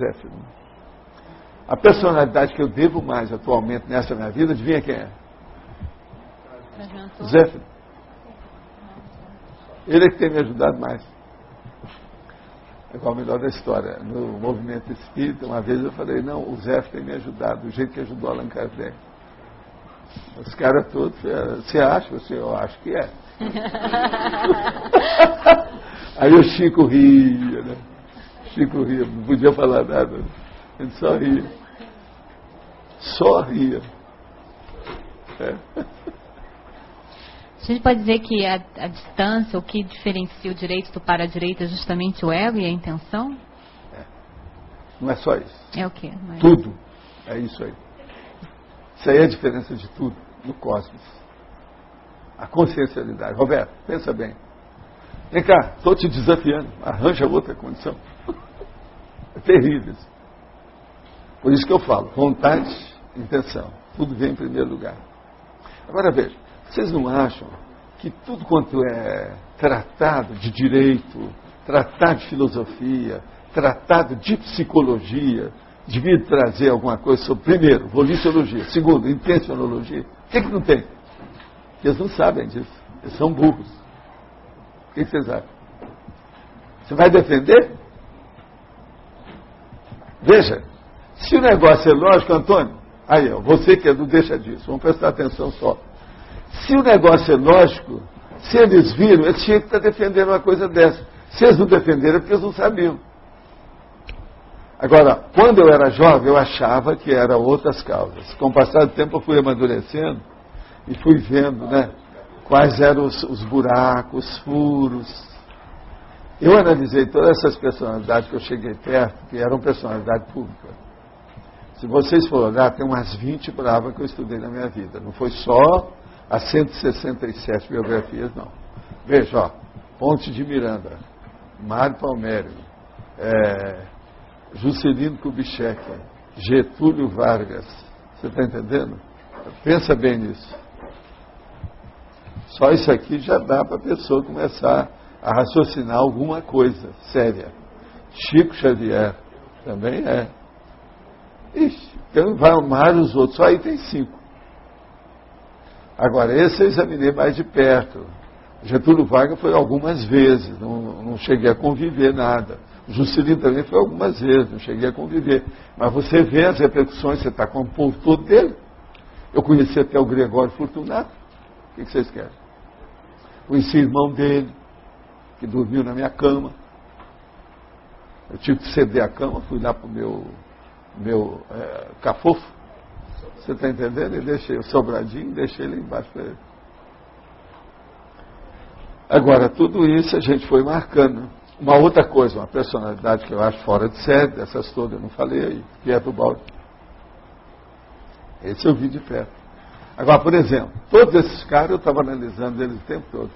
Zéfiro. A personalidade que eu devo mais atualmente nessa minha vida, adivinha quem é? Zéfiro. Ele é que tem me ajudado mais. É igual o melhor da história. No movimento espírita, uma vez eu falei, não, o Zéfiro tem me ajudado, do jeito que ajudou Allan Kardec. Os caras todos, você acha? Eu acho que é. Aí o Chico ria, né? Chico ria, não podia falar nada. Ele só ria. Só ria. É. A gente pode dizer que a distância, o que diferencia o direito do paradireito é justamente o ego e a intenção? É. Não é só isso. É o quê? Tudo. É isso aí. Isso aí é a diferença de tudo no cosmos. A consciencialidade. Roberto, pensa bem. Vem cá, estou te desafiando. Arranja outra condição. É terrível isso. Por isso que eu falo, vontade, intenção. Tudo vem em primeiro lugar. Agora veja, vocês não acham que tudo quanto é tratado de direito, tratado de filosofia, tratado de psicologia, devia trazer alguma coisa sobre, primeiro, voliciologia, segundo, intencionologia? O que não tem? Porque eles não sabem disso. Eles são burros. O que vocês acham? Você vai defender? Veja, se o negócio é lógico, Antônio, aí, ó, você que é do deixa disso, vamos prestar atenção só. Se o negócio é lógico, se eles viram, eles tinham que estar defendendo uma coisa dessa. Se eles não defenderam, é porque eles não sabiam. Agora, quando eu era jovem, eu achava que eram outras causas. Com o passar do tempo, eu fui amadurecendo e fui vendo, né, quais eram os buracos, os furos. Eu analisei todas essas personalidades que eu cheguei perto, que eram personalidade pública. Se vocês forem olhar, tem umas 20 bravas que eu estudei na minha vida. Não foi só as 167 biografias, não. Veja, ó, Ponte de Miranda, Mário Palmério, Juscelino Kubitschek, Getúlio Vargas. Você está entendendo? Pensa bem nisso. Só isso aqui já dá para a pessoa começar a raciocinar alguma coisa séria. Chico Xavier também é. Ixi, então vai amar os outros. Só aí tem 5. Agora, esse eu examinei mais de perto. Getúlio Vargas foi algumas vezes, não cheguei a conviver nada. Juscelino também foi algumas vezes, não cheguei a conviver. Mas você vê as repercussões, você está com o povo todo dele. Eu conheci até o Gregório Fortunato. O que vocês querem? Conheci o irmão dele, que dormiu na minha cama. Eu tive que ceder a cama, fui lá para o meu cafofo. Você está entendendo? Eu deixei o sobradinho, deixei ele embaixo para ele. Agora, tudo isso a gente foi marcando. Uma outra coisa, uma personalidade que eu acho fora de série, dessas todas eu não falei aí, que é do Balde. Esse eu vi de perto. Agora, por exemplo, todos esses caras eu estava analisando eles o tempo todo.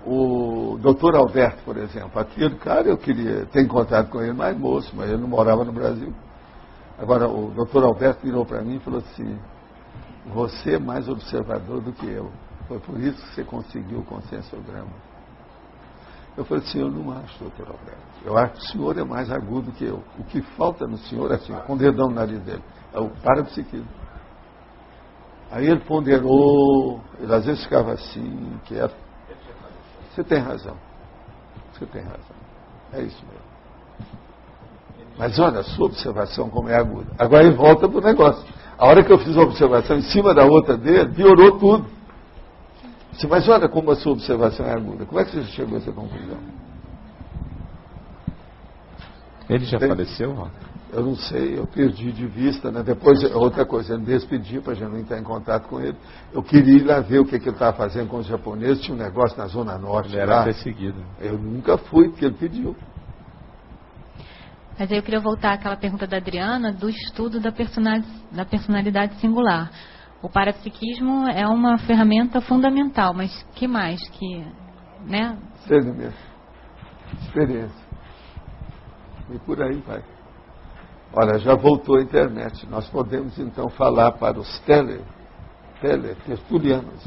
O doutor Alberto, por exemplo, aquele cara eu queria ter encontrado com ele mais moço, mas ele não morava no Brasil. Agora, o doutor Alberto virou para mim e falou assim, você é mais observador do que eu. Foi por isso que você conseguiu o consensograma. Eu falei assim, eu não acho, doutor Alberto. Eu acho que o senhor é mais agudo que eu. O que falta no senhor é assim, com o dedão no nariz dele, é o parapsiquismo. Aí ele ponderou, ele às vezes ficava assim, quieto. Você tem razão. Você tem razão. É isso mesmo. Mas olha, a sua observação como é aguda. Agora ele volta para o negócio. A hora que eu fiz a observação em cima da outra dele, piorou tudo. Disse, mas olha como a sua observação é aguda. Como é que você chegou a essa conclusão? Ele já faleceu? Eu não sei, eu perdi de vista, né? Depois, outra coisa, ele me despediu para já não entrar em contato com ele. Eu queria ir lá ver o que ele estava fazendo com os japoneses. Tinha um negócio na Zona Norte. Ele era perseguido. Eu nunca fui, porque ele pediu. Mas aí eu queria voltar àquela pergunta da Adriana, do estudo da personalidade singular. O parapsiquismo é uma ferramenta fundamental, mas que mais? Né? Seja mesmo. Experiência. E por aí vai. Olha, já voltou a internet. Nós podemos então falar para os tertulianos.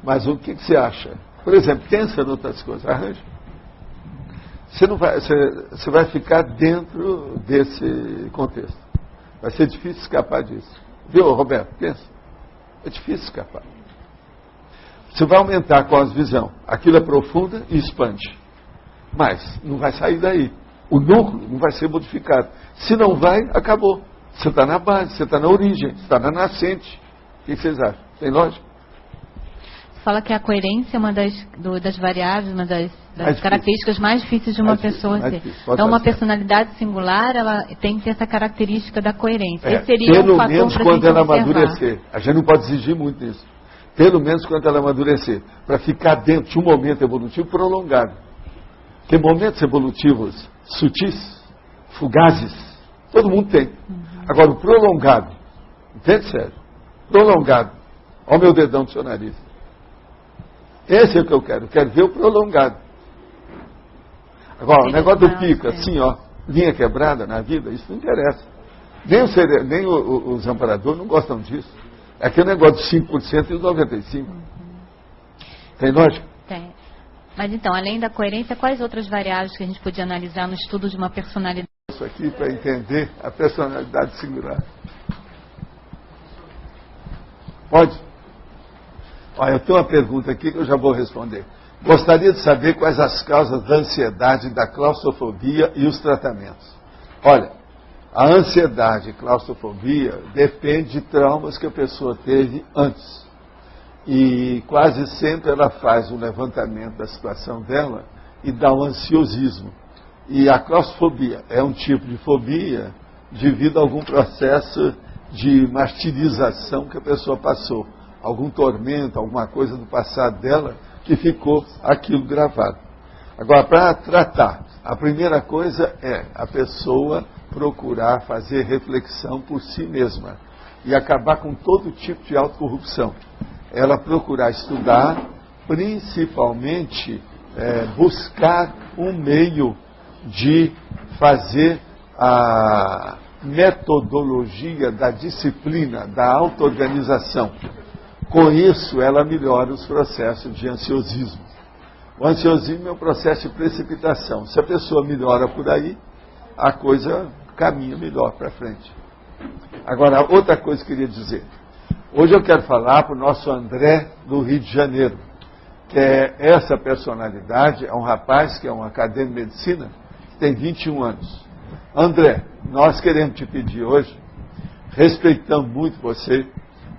Mas o que você acha? Por exemplo, pensa em outras coisas. Arranja. você vai ficar dentro desse contexto. Vai ser difícil escapar disso. Viu, Roberto? Pensa. É difícil escapar. Você vai aumentar a cosmovisão. Aquilo é profunda e expande. Mas não vai sair daí. O núcleo não vai ser modificado. Se não vai, acabou. Você está na base, você está na origem, você está na nascente. O que vocês acham? Tem lógica? Você fala que a coerência é uma das variáveis, uma das características mais difíceis de uma pessoa ser. Então, uma personalidade singular, ela tem que ter essa característica da coerência. Esse seria pelo um fator menos pra quando gente ela observar. amadurecer. A gente não pode exigir muito nisso. Pelo menos quando ela amadurecer. Para ficar dentro de um momento evolutivo prolongado. Tem momentos evolutivos sutis, fugazes. Todo mundo tem. Agora, o prolongado, entende, sério? Prolongado. Olha o meu dedão do seu nariz. Esse é o que eu quero. Eu quero ver o prolongado. Agora, o negócio do pico, assim, ó, linha quebrada na vida, isso não interessa. Nem os amparadores não gostam disso. É aquele negócio dos 5% e os 95%. Tem lógica? Tem. Mas então, além da coerência, quais outras variáveis que a gente podia analisar no estudo de uma personalidade? Isso aqui para entender a personalidade singular. Pode? Olha, eu tenho uma pergunta aqui que eu já vou responder. Gostaria de saber quais as causas da ansiedade, da claustrofobia e os tratamentos. Olha, a ansiedade e claustrofobia depende de traumas que a pessoa teve antes. E quase sempre ela faz um levantamento da situação dela e dá um ansiosismo. E a claustrofobia é um tipo de fobia devido a algum processo de martirização que a pessoa passou. Algum tormento, alguma coisa do passado dela que ficou aquilo gravado. Agora, para tratar, a primeira coisa é a pessoa procurar fazer reflexão por si mesma e acabar com todo tipo de autocorrupção. Ela procurar estudar, principalmente buscar um meio de fazer a metodologia da disciplina, da auto-organização. Com isso, ela melhora os processos de ansiosismo. O ansiosismo é um processo de precipitação. Se a pessoa melhora por aí, a coisa caminha melhor para frente. Agora, outra coisa que eu queria dizer. Hoje eu quero falar para o nosso André, do Rio de Janeiro, que é essa personalidade, é um rapaz que é um acadêmico de medicina, que tem 21 anos. André, nós queremos te pedir hoje, respeitamos muito você,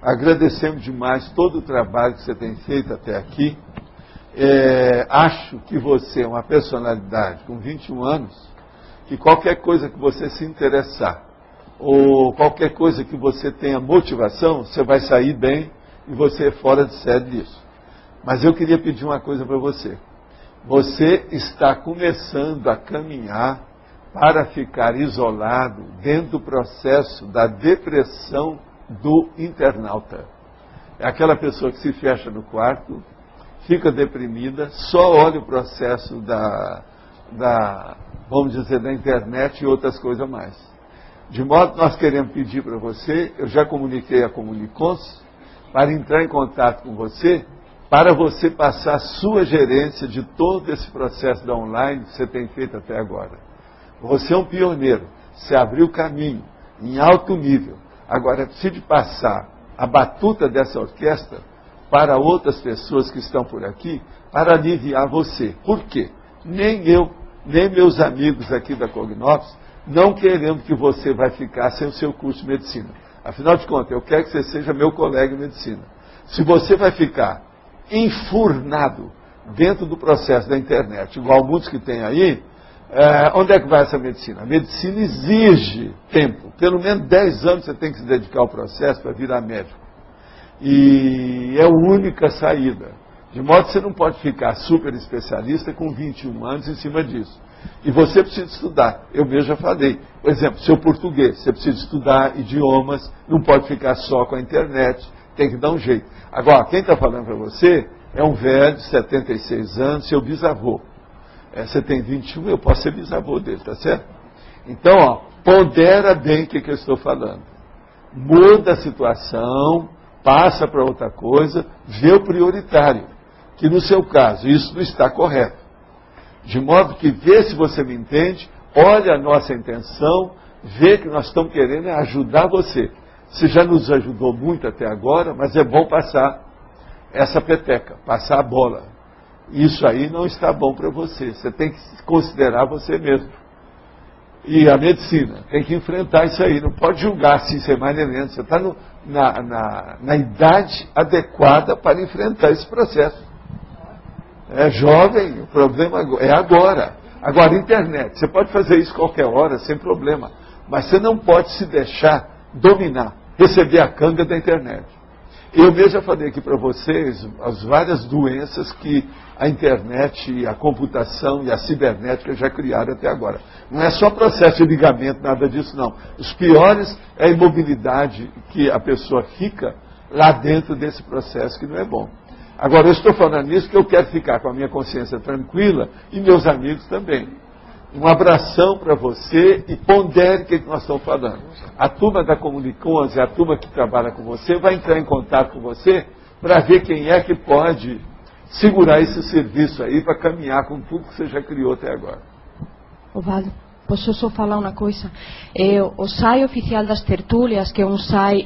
agradecemos demais todo o trabalho que você tem feito até aqui. Acho que você é uma personalidade com 21 anos, que qualquer coisa que você se interessar, ou qualquer coisa que você tenha motivação, você vai sair bem e você é fora de série disso. Mas eu queria pedir uma coisa para você. Você está começando a caminhar para ficar isolado dentro do processo da depressão do internauta. É aquela pessoa que se fecha no quarto, fica deprimida, só olha o processo vamos dizer, da internet e outras coisas mais. De modo que nós queremos pedir para você, eu já comuniquei a Comunicons, para entrar em contato com você, para você passar a sua gerência de todo esse processo da online que você tem feito até agora. Você é um pioneiro, você abriu caminho em alto nível. Agora é preciso passar a batuta dessa orquestra para outras pessoas que estão por aqui, para aliviar você. Por quê? Nem eu, nem meus amigos aqui da Cognops, não queremos que você vai ficar sem o seu curso de medicina. Afinal de contas, eu quero que você seja meu colega em medicina. Se você vai ficar enfurnado dentro do processo da internet, igual muitos que tem aí, onde é que vai essa medicina? A medicina exige tempo. Pelo menos 10 anos você tem que se dedicar ao processo para virar médico. E é a única saída. De modo que você não pode ficar super especialista com 21 anos em cima disso. E você precisa estudar. Eu mesmo já falei. Por exemplo, seu português, você precisa estudar idiomas, não pode ficar só com a internet, tem que dar um jeito. Agora, quem está falando para você é um velho de 76 anos, seu bisavô. Você tem 21, eu posso ser bisavô dele, tá certo? Então, ó, pondera bem o que eu estou falando. Muda a situação, passa para outra coisa, vê o prioritário. Que no seu caso, isso não está correto. De modo que vê se você me entende, olha a nossa intenção, vê que nós estamos querendo ajudar você. Você já nos ajudou muito até agora, mas é bom passar essa peteca, passar a bola. Isso aí não está bom para você. Você tem que considerar você mesmo. E a medicina tem que enfrentar isso aí. Não pode julgar assim, ser mais nem menos. Você está na idade adequada para enfrentar esse processo. É jovem, o problema é agora. Agora, internet. Você pode fazer isso qualquer hora, sem problema. Mas você não pode se deixar dominar, receber a canga da internet. Eu mesmo já falei aqui para vocês as várias doenças que a internet, a computação e a cibernética já criaram até agora. Não é só processo de ligamento, nada disso não. Os piores é a imobilidade que a pessoa fica lá dentro desse processo que não é bom. Agora, eu estou falando nisso porque eu quero ficar com a minha consciência tranquila e meus amigos também. Um abração para você e pondere o que nós estamos falando. A turma da Comunicons, a turma que trabalha com você, vai entrar em contato com você para ver quem é que pode segurar esse serviço aí para caminhar com tudo que você já criou até agora. Ovaldo, posso só falar uma coisa? O SAI oficial das tertúlias, que é um SAI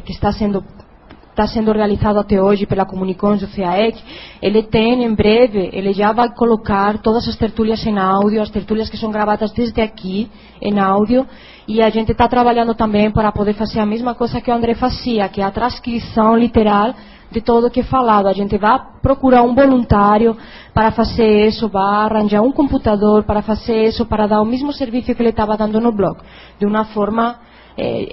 que está sendo realizado até hoje pela Comunicons do CAEC, ele tem, em breve, ele já vai colocar todas as tertúlias em áudio, as tertúlias que são gravadas desde aqui, em áudio, e a gente está trabalhando também para poder fazer a mesma coisa que o André fazia, que é a transcrição literal de tudo o que é falado. A gente vai procurar um voluntário para fazer isso, vai arranjar um computador para fazer isso, para dar o mesmo serviço que ele estava dando no blog, de uma forma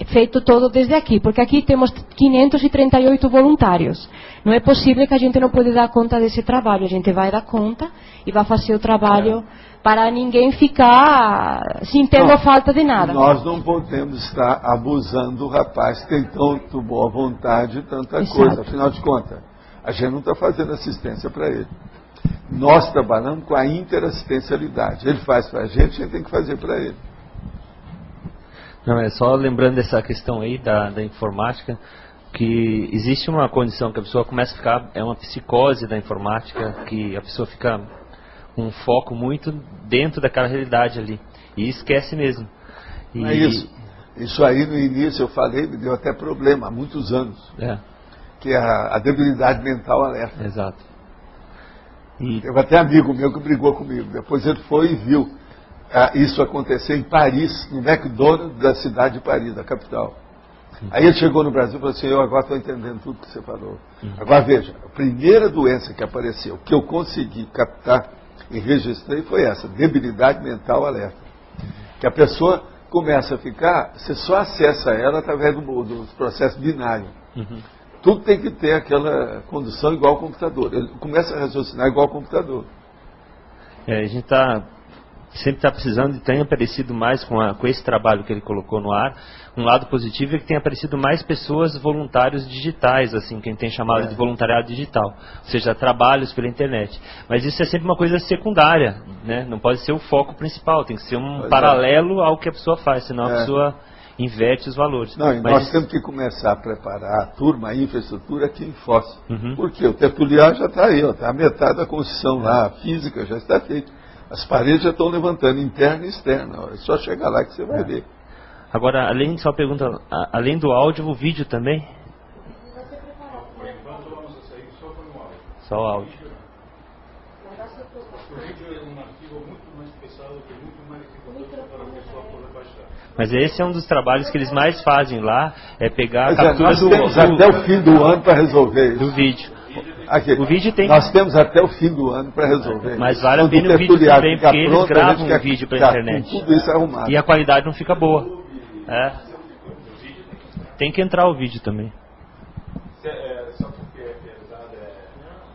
feito todo desde aqui, porque aqui temos 538 voluntários. Não é possível que a gente não pode dar conta desse trabalho. A gente vai dar conta e vai fazer o trabalho para ninguém ficar sentindo falta de nada. Nós não podemos estar abusando do rapaz que tem tanta boa vontade e tanta coisa. Afinal de contas, a gente não está fazendo assistência para ele. Nós trabalhamos com a interassistencialidade. Ele faz para a gente tem que fazer para ele. Não, é só lembrando dessa questão aí da informática, que existe uma condição que a pessoa começa a ficar, é uma psicose da informática, que a pessoa fica com um foco muito dentro daquela realidade ali, e esquece mesmo. Não é isso. Isso aí no início eu falei, me deu até problema, há muitos anos. Que é a debilidade mental alerta. Exato. Teve até amigo meu que brigou comigo, depois ele foi e viu isso acontecer em Paris, no McDonald's da cidade de Paris, da capital. Aí ele chegou no Brasil e falou assim, eu agora estou entendendo tudo que você falou. Agora veja, a primeira doença que apareceu, que eu consegui captar e registrei foi essa, debilidade mental alerta. Que a pessoa começa a ficar, você só acessa ela através dos processos binários. Tudo tem que ter aquela condução igual ao computador. Ele começa a raciocinar igual ao computador. A gente sempre está precisando e tem aparecido mais com esse trabalho que ele colocou no ar. Um lado positivo é que tem aparecido mais pessoas, voluntários digitais, assim, que a gente tem chamado de voluntariado digital, ou seja, trabalhos pela internet. Mas isso é sempre uma coisa secundária, né? Não pode ser o foco principal, tem que ser um paralelo ao que a pessoa faz, senão a pessoa inverte os valores. Não, e nós temos que começar a preparar a turma, a infraestrutura aqui em Foz. Porque o tertuliano já está aí, está a metade da construção lá, a física já está feita. As paredes já estão levantando, interna e externa. É só chegar lá que você vai ver. Agora, além de só pergunta, além do áudio, o vídeo também? Só o áudio. O vídeo é um arquivo muito mais pesado, que é muito mais dificultoso para a pessoa poder baixar. Mas esse é um dos trabalhos que eles mais fazem lá, é pegar a captura nós temos até o fim do ano para resolver isso. Do vídeo. Aqui, o vídeo tem... Nós temos até o fim do ano para resolver. Mas vale a pena o vídeo também, porque eles gravam o vídeo para a internet. Tudo isso arrumado. E a qualidade não fica boa. Tem que entrar o vídeo também.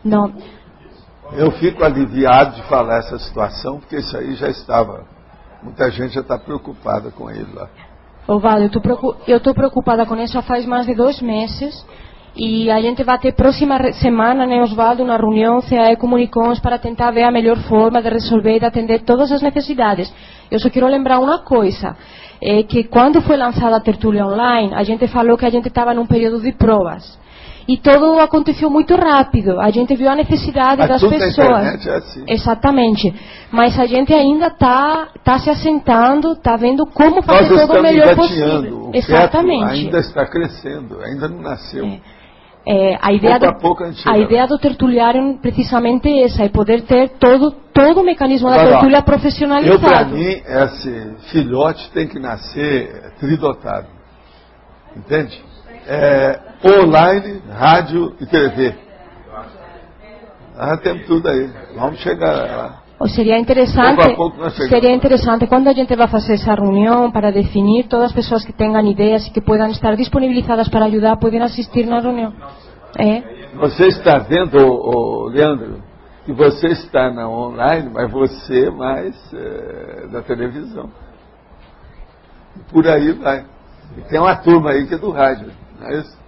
Não. Eu fico aliviado de falar essa situação, porque isso aí já estava. Muita gente já está preocupada com ele lá. Ovaldo, eu estou preocupada com isso faz mais de 2 meses. E a gente vai ter próxima semana, né, Osvaldo, uma reunião CAE Comunicons para tentar ver a melhor forma de resolver e de atender todas as necessidades. Eu só quero lembrar uma coisa, que quando foi lançada a tertúlia online, a gente falou que a gente estava num período de provas. e tudo aconteceu muito rápido. A gente viu a necessidade das pessoas. Na internet é assim. Exatamente. Mas a gente ainda está se assentando, está vendo como fazer tudo o melhor possível. Exatamente. Ainda está crescendo, ainda não nasceu. A ideia do tertuliário precisamente essa, é poder ter todo o mecanismo da tertúlia profissionalizado. Para mim, esse filhote tem que nascer tridotado. Entende? Online, rádio e TV. Temos tudo aí. Vamos chegar lá. Seria interessante quando a gente vai fazer essa reunião para definir, todas as pessoas que tenham ideias e que possam estar disponibilizadas para ajudar, podem assistir na reunião. Você está vendo, Leandro, que você está na online, mas você mais da televisão. Por aí vai. E tem uma turma aí que é do rádio, não é isso?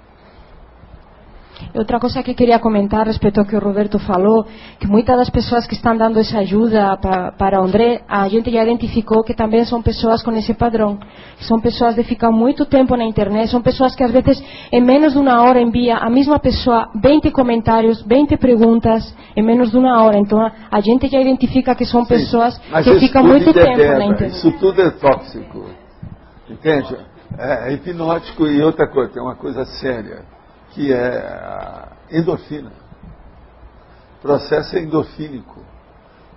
Outra coisa que queria comentar respeito ao que o Roberto falou, que muitas das pessoas que estão dando essa ajuda para o André, a gente já identificou que também são pessoas com esse padrão. São pessoas de ficar muito tempo na internet, são pessoas que às vezes em menos de uma hora envia a mesma pessoa 20 comentários, 20 perguntas em menos de uma hora. Então a gente já identifica que são pessoas que ficam muito tempo na internet. Isso tudo é tóxico, entende? É hipnótico. E outra coisa, tem uma coisa séria, que é a endorfina. O processo é endorfínico.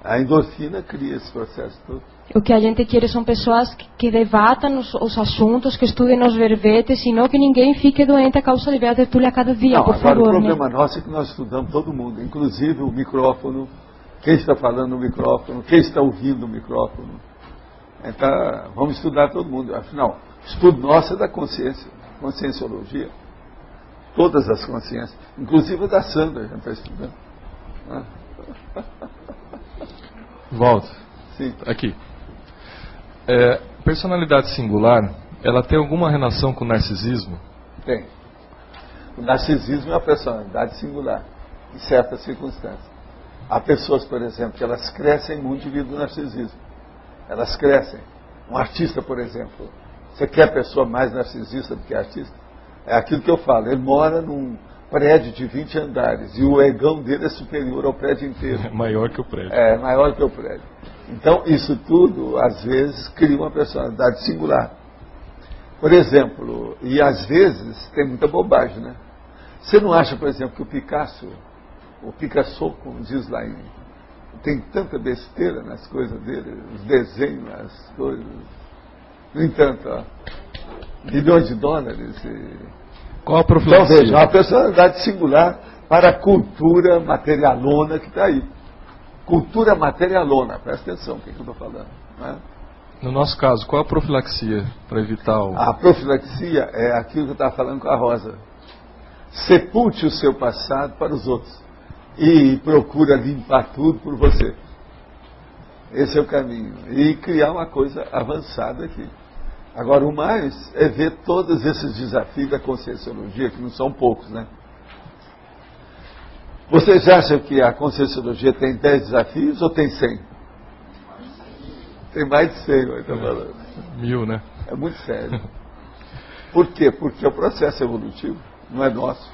A endorfina cria esse processo todo. O que a gente quer são pessoas que debatam os assuntos, que estudem os verbetes, e não que ninguém fique doente a causa de ver a tertúlia cada dia, por favor. O problema nosso é que nós estudamos todo mundo, inclusive o micrófono, quem está falando no micrófono, quem está ouvindo o micrófono. Então, vamos estudar todo mundo. Afinal, o estudo nosso é da consciência, conscienciologia. Todas as consciências, inclusive a da Sandra, a gente está estudando. Volta. Sim. Aqui. Personalidade singular, ela tem alguma relação com o narcisismo? Tem. O narcisismo é uma personalidade singular, em certas circunstâncias. Há pessoas, por exemplo, que elas crescem muito devido ao narcisismo. Elas crescem. Um artista, por exemplo. Você quer pessoa mais narcisista do que artista? É aquilo que eu falo. Ele mora num prédio de 20 andares e o egão dele é superior ao prédio inteiro. É maior que o prédio. É, maior que o prédio. Então, isso tudo, às vezes, cria uma personalidade singular. Por exemplo, e às vezes tem muita bobagem, né? Você não acha, por exemplo, que o Picasso, como diz lá, tem tanta besteira nas coisas dele, os desenhos, as coisas. No entanto, milhões de dólares. Qual a profilaxia? Então, veja, uma personalidade singular para a cultura materialona que está aí. Cultura materialona, presta atenção no que eu estou falando. Né? No nosso caso, qual a profilaxia para evitar o... A profilaxia é aquilo que eu estava falando com a Rosa. Sepulte o seu passado para os outros e procura limpar tudo por você. Esse é o caminho. E criar uma coisa avançada aqui. Agora, o mais é ver todos esses desafios da conscienciologia, que não são poucos, né? Vocês acham que a conscienciologia tem 10 desafios ou tem 100? Tem mais de 100, vai estar falando. 1000, né? É muito sério. Por quê? Porque o processo evolutivo não é nosso.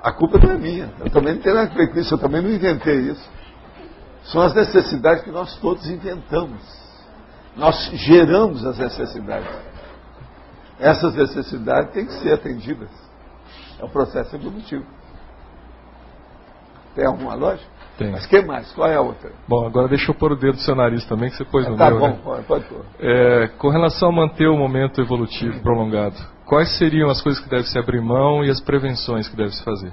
A culpa não é minha. Eu também não tenho nada a ver com isso, eu também não inventei isso. São as necessidades que nós todos inventamos. Nós geramos as necessidades. Essas necessidades têm que ser atendidas. É um processo evolutivo. Tem alguma lógica? Tem. Mas o que mais? Qual é a outra? Bom, agora deixa eu pôr o dedo do seu nariz também, que você pôs no tá meu, bom, né? Pode pôr. Com relação a manter o momento evolutivo prolongado, quais seriam as coisas que deve se abrir mão e as prevenções que deve se fazer?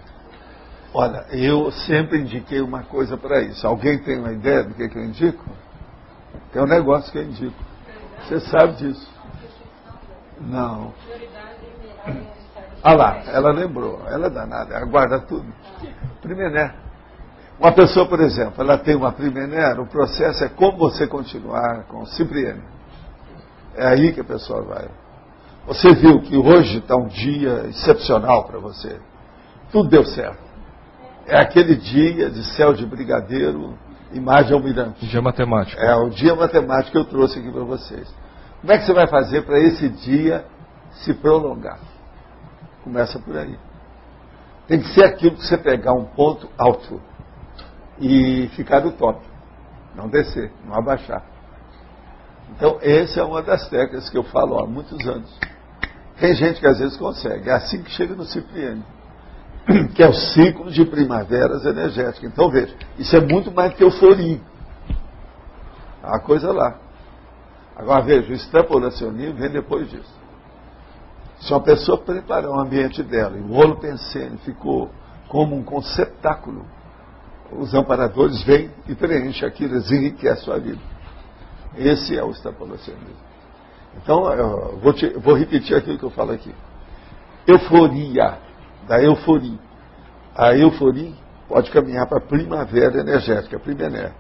Olha, eu sempre indiquei uma coisa para isso. Alguém tem uma ideia do que eu indico? Tem um negócio que eu indico. Você sabe disso? Não. Ah lá, ela lembrou. Ela é danada, ela guarda tudo. Primené. Uma pessoa, por exemplo, ela tem uma primené, o processo é como você continuar com o Cipriano. É aí que a pessoa vai. Você viu que hoje está um dia excepcional para você. Tudo deu certo. É aquele dia de céu de brigadeiro, imagem almirante. Dia matemático. É o dia matemático que eu trouxe aqui para vocês. Como é que você vai fazer para esse dia se prolongar? Começa por aí. Tem que ser aquilo que você pegar um ponto alto e ficar no top. Não descer, não abaixar. Então, essa é uma das técnicas que eu falo há muitos anos. Tem gente que às vezes consegue. É assim que chega no Cipriani, que é o ciclo de primaveras energéticas. Então, veja, isso é muito mais que euforia. Há coisa lá. Agora, veja, o extrapolacionismo vem depois disso. Se uma pessoa preparar o ambiente dela e o holopensene ficou como um conceptáculo, os amparadores vêm e preenchem aquilo, eles enriquecem a sua vida. Esse é o extrapolacionismo. Então, eu vou repetir aquilo que eu falo aqui. Euforia, da euforia. A euforia pode caminhar para a primavera energética, a primener.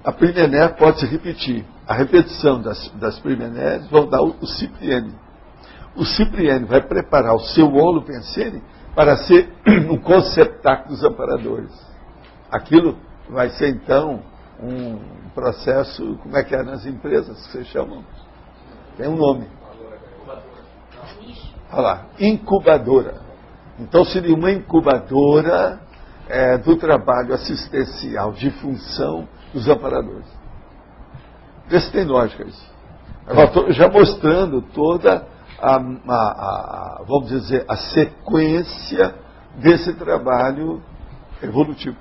A primener pode se repetir. A repetição das primeneres vão dar o Cipriani. O Cipriani vai preparar o seu holopensene para ser um conceptáculo dos amparadores. Aquilo vai ser, então, um processo, como é que é nas empresas que vocês chamam? Tem um nome. Olha lá, incubadora. Então seria uma incubadora do trabalho assistencial de função dos amparadores. Vê se tem lógica isso. Agora estou já mostrando toda vamos dizer, a sequência desse trabalho evolutivo.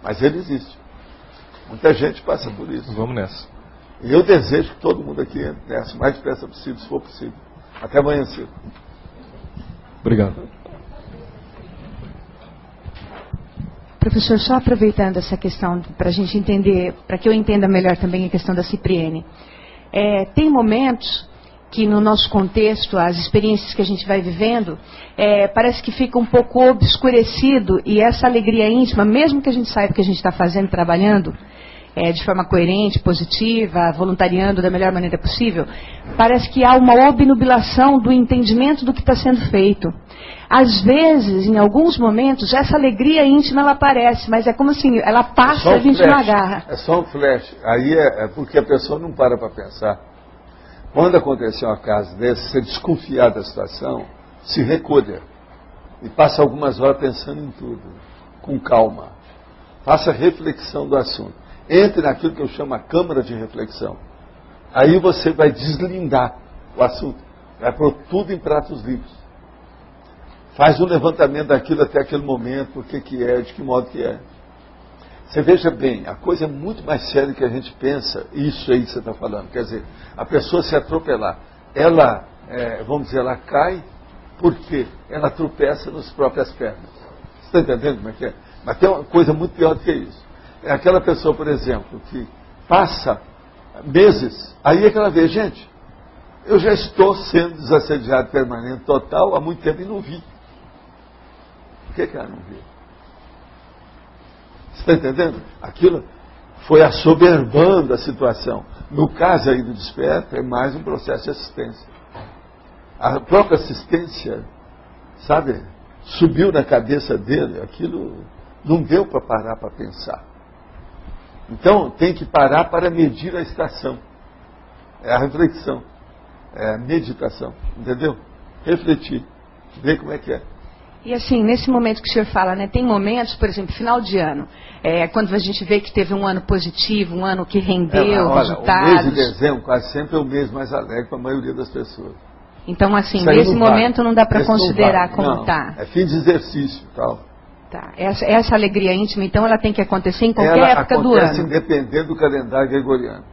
Mas ele existe. Muita gente passa por isso. Vamos nessa. E eu desejo que todo mundo aqui entre nessa, o mais depressa possível, se for possível. Até amanhã cedo. Obrigado. Professor, só aproveitando essa questão, para a gente entender, para que eu entenda melhor também a questão da Cipriani. Tem momentos que no nosso contexto, as experiências que a gente vai vivendo, parece que fica um pouco obscurecido, e essa alegria íntima, mesmo que a gente saiba o que a gente está fazendo, trabalhando, de forma coerente, positiva, voluntariando da melhor maneira possível, parece que há uma obnubilação do entendimento do que está sendo feito. Às vezes, em alguns momentos, essa alegria íntima ela aparece, mas é como assim, ela passa e a gente não agarra. É só um flash. Aí é porque a pessoa não para pensar. Quando acontecer uma caso desse, você desconfiar da situação, se recolha e passa algumas horas pensando em tudo, com calma. Faça reflexão do assunto. Entre naquilo que eu chamo a câmara de reflexão. Aí você vai deslindar o assunto, vai pôr tudo em pratos limpos. Faz um levantamento daquilo até aquele momento, o que é, de que modo que é. Você veja bem, a coisa é muito mais séria do que a gente pensa, isso aí que você está falando. Quer dizer, a pessoa se atropelar, ela, vamos dizer, ela cai, por quê? Ela tropeça nas próprias pernas. Você está entendendo como é que é? Mas tem uma coisa muito pior do que isso. É aquela pessoa, por exemplo, que passa meses, aí é que ela vê, gente, eu já estou sendo desassediado permanente total há muito tempo e não vi. Por que ela não viu? Você está entendendo? Aquilo foi assoberbando a situação. No caso aí do desperto, é mais um processo de assistência. A própria assistência, sabe, subiu na cabeça dele, aquilo não deu para parar para pensar. Então, tem que parar para medir a estação. É a reflexão, é a meditação, entendeu? Refletir, ver como é que é. E assim, nesse momento que o senhor fala, né, tem momentos, por exemplo, final de ano, quando a gente vê que teve um ano positivo, um ano que rendeu resultados. O mês de dezembro quase sempre é o mês mais alegre para a maioria das pessoas. Então, assim, nesse momento não dá para considerar como está. É fim de exercício e tal. Tá. Essa alegria íntima, então, ela tem que acontecer em qualquer época do ano. Ela acontece independente do calendário gregoriano.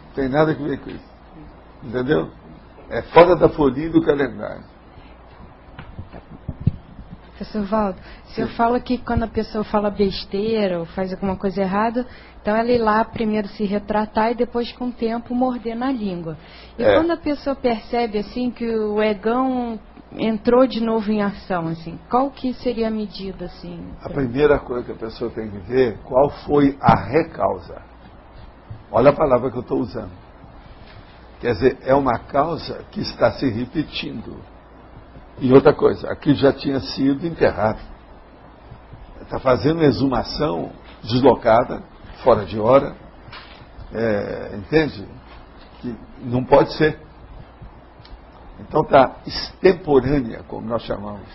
Não tem nada a ver com isso. Entendeu? É fora da folhinha do calendário. Professor Valdo, o senhor fala que quando a pessoa fala besteira ou faz alguma coisa errada, então ela ir lá primeiro se retratar e depois, com o tempo, morder na língua. E quando a pessoa percebe assim que o egão entrou de novo em ação, assim, qual que seria a medida? Assim, a primeira coisa que a pessoa tem que ver, qual foi a recausa. Olha a palavra que eu estou usando. Quer dizer, é uma causa que está se repetindo. E outra coisa, aquilo já tinha sido enterrado. Está fazendo uma exumação deslocada, fora de hora. Entende? Que não pode ser. Então está extemporânea, como nós chamamos.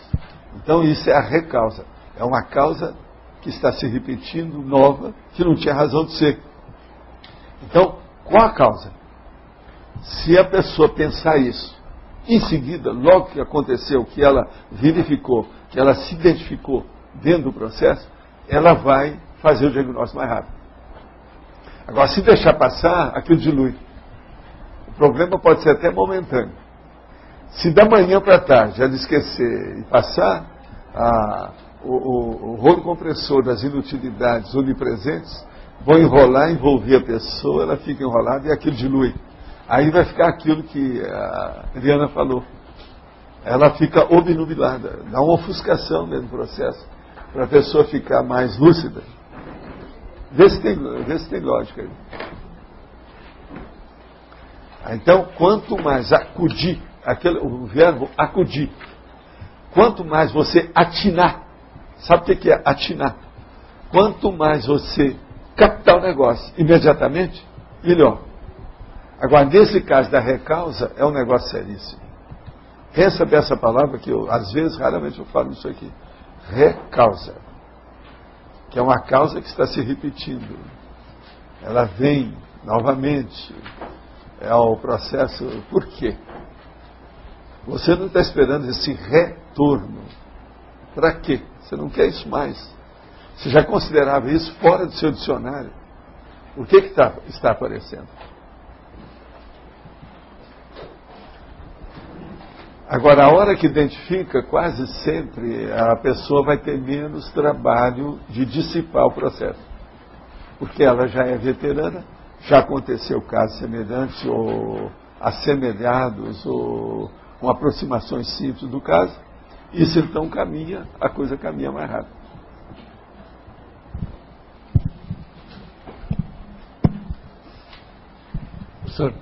Então isso é a recausa. É uma causa que está se repetindo, nova, que não tinha razão de ser. Então, qual a causa? Se a pessoa pensar isso, em seguida, logo que aconteceu, que ela verificou, que ela se identificou dentro do processo, ela vai fazer o diagnóstico mais rápido. Agora, se deixar passar, aquilo dilui. O problema pode ser até momentâneo. Se da manhã para tarde ela esquecer e passar, o rolo compressor das inutilidades onipresentes vão envolver a pessoa, ela fica enrolada e aquilo dilui. Aí vai ficar aquilo que a Eliana falou. Ela fica obnubilada, dá uma ofuscação dentro do processo, para a pessoa ficar mais lúcida. Vê se tem lógica aí. Então, quanto mais acudir, o verbo acudir, quanto mais você atinar, sabe o que é atinar? Quanto mais você captar o negócio imediatamente, melhor. Agora, nesse caso da recausa, é um negócio seríssimo. Pensa dessa palavra que eu, às vezes, raramente eu falo isso aqui. Recausa. Que é uma causa que está se repetindo. Ela vem novamente. É o processo. Por quê? Você não está esperando esse retorno. Para quê? Você não quer isso mais. Você já considerava isso fora do seu dicionário. O que está aparecendo? Agora, a hora que identifica, quase sempre a pessoa vai ter menos trabalho de dissipar o processo. Porque ela já é veterana, já aconteceu casos semelhantes ou assemelhados ou com aproximações simples do caso. Isso então a coisa caminha mais rápido. Professor,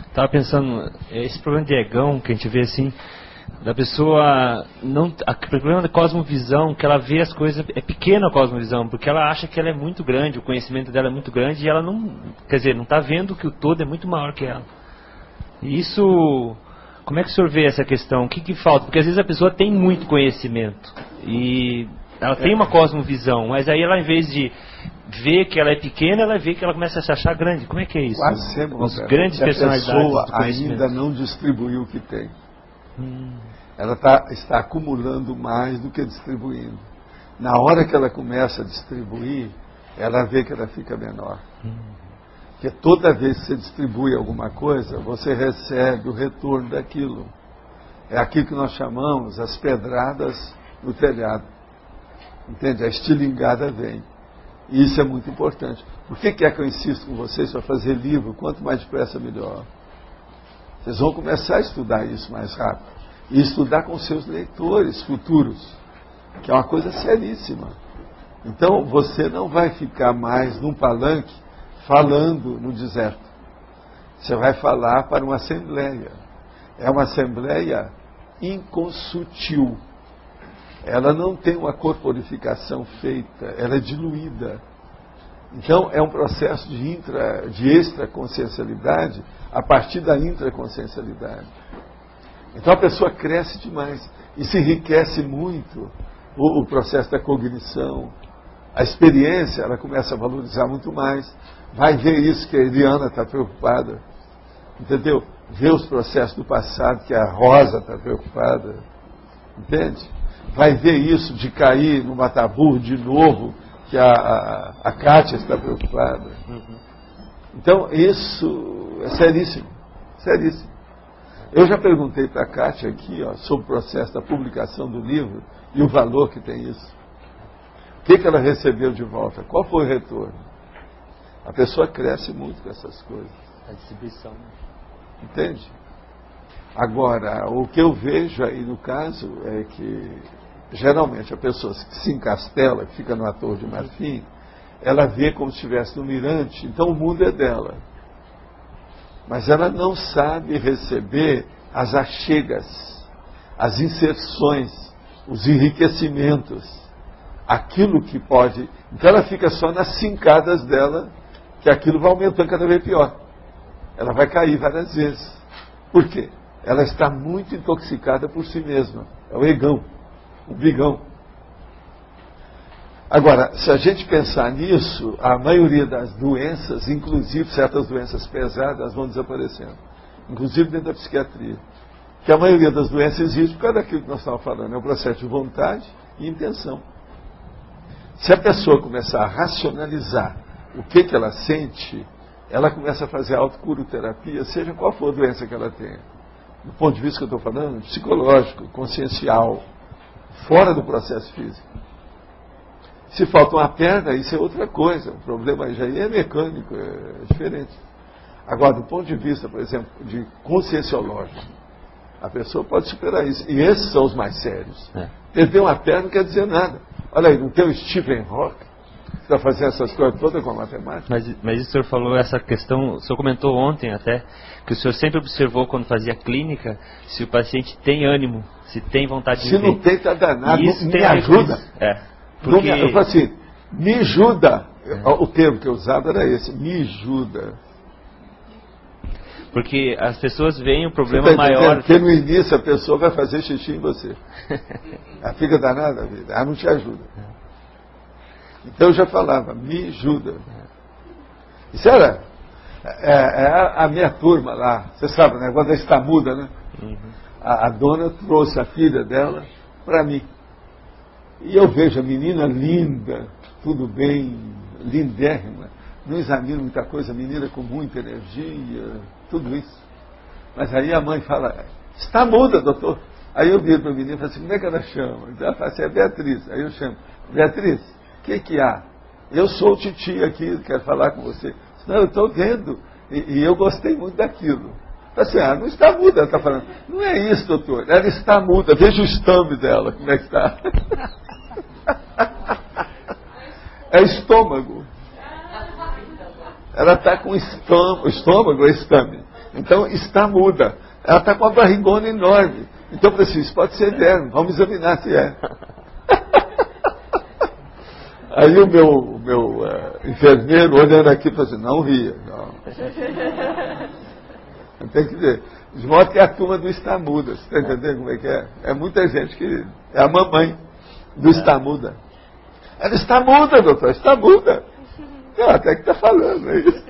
estava pensando, esse problema de egão que a gente vê assim, da pessoa não, o problema da cosmovisão, que ela vê as coisas, é pequena a cosmovisão, porque ela acha que ela é muito grande, o conhecimento dela é muito grande e ela não, quer dizer, não está vendo que o todo é muito maior que ela. E isso, como é que o senhor vê essa questão? O que falta? Porque às vezes a pessoa tem muito conhecimento e ela tem uma cosmovisão, mas aí ela, em vez de ver que ela é pequena, ela vê que ela começa a se achar grande. Como é que é isso? Quase sempre, os grandes personalidades. A pessoa ainda não distribuiu o que tem. Ela está acumulando mais do que distribuindo. Na hora que ela começa a distribuir, ela vê que ela fica menor. Porque toda vez que você distribui alguma coisa, você recebe o retorno daquilo. É aquilo que nós chamamos as pedradas no telhado. Entende? A estilingada vem. E isso é muito importante. Por que é que eu insisto com vocês para fazer livro? Quanto mais depressa, melhor. Vocês vão começar a estudar isso mais rápido. E estudar com seus leitores futuros, que é uma coisa seríssima. Então, você não vai ficar mais num palanque falando no deserto. Você vai falar para uma assembleia. É uma assembleia inconsutil. Ela não tem uma corporificação feita, ela é diluída. Então, é um processo de extraconsciencialidade a partir da intraconsciencialidade. Então, a pessoa cresce demais e se enriquece muito o processo da cognição. A experiência, ela começa a valorizar muito mais. Vai ver isso que a Eliana está preocupada. Entendeu? Ver os processos do passado que a Rosa está preocupada. Entende? Vai ver isso de cair no mataburro de novo, que a Kátia está preocupada. Então, isso é seríssimo. Seríssimo. Eu já perguntei para a Kátia aqui, sobre o processo da publicação do livro e o valor que tem isso. O que ela recebeu de volta? Qual foi o retorno? A pessoa cresce muito com essas coisas. A distribuição. Entende? Agora, o que eu vejo aí no caso é que, geralmente, a pessoa que se encastela, que fica na Torre de Marfim, ela vê como se estivesse no mirante, então o mundo é dela. Mas ela não sabe receber as achegas, as inserções, os enriquecimentos, aquilo que pode... Então ela fica só nas cincadas dela, que aquilo vai aumentando cada vez pior. Ela vai cair várias vezes. Por quê? ela está muito intoxicada por si mesma. É o egão, o bigão. Agora, se a gente pensar nisso, a maioria das doenças, inclusive certas doenças pesadas, vão desaparecendo. Inclusive dentro da psiquiatria. Que a maioria das doenças existe por causa daquilo que nós estávamos falando. É um processo de vontade e intenção. Se a pessoa começar a racionalizar o que ela sente, ela começa a fazer autocuroterapia, seja qual for a doença que ela tenha. Do ponto de vista que eu estou falando, psicológico, consciencial, fora do processo físico. Se falta uma perna, isso é outra coisa. O problema já é mecânico, é diferente. Agora, do ponto de vista, por exemplo, de conscienciológico, a pessoa pode superar isso. E esses são os mais sérios. Perder uma perna não quer dizer nada. Olha aí, não tem o Stephen Hawking, que está fazendo essas coisas todas com a matemática? Mas o senhor falou essa questão, o senhor comentou ontem até, que o senhor sempre observou quando fazia clínica, se o paciente tem ânimo, se tem vontade de viver. Se não tem, está danado, me ajuda. Porque... Eu falo assim, me ajuda. O termo que eu usava era esse, me ajuda. Porque as pessoas veem o problema maior. Porque no início a pessoa vai fazer xixi em você. Ela fica danada a vida, ela não te ajuda. Então eu já falava, me ajuda. Isso era a minha turma lá, você sabe, o negócio da estamuda, né? A dona trouxe a filha dela para mim. E eu vejo a menina linda, tudo bem, lindérrima, não examino muita coisa, menina com muita energia, tudo isso. Mas aí a mãe fala, está muda, doutor. Aí eu viro para a menina e falo assim, como é que ela chama? Ela fala assim, é Beatriz. Aí eu chamo, Beatriz, o que há? Eu sou o titio aqui, quero falar com você. Não, eu estou vendo, e eu gostei muito daquilo. Assim, não está muda, ela está falando. Não é isso, doutor, ela está muda, veja o estambe dela, como é que está. É estômago. Ela está com estômago é estambe. Então, está muda. Ela está com a barrigona enorme. Então, eu falei, isso pode ser verme, vamos examinar se é. Aí o meu enfermeiro, olhando aqui, falou assim, não ria. Não. Tem que ver. De modo que é a turma do está muda. Você está entendendo como é que é? É muita gente que... É a mamãe do está muda. Ela está muda, doutor, está muda. Até que está falando, é isso.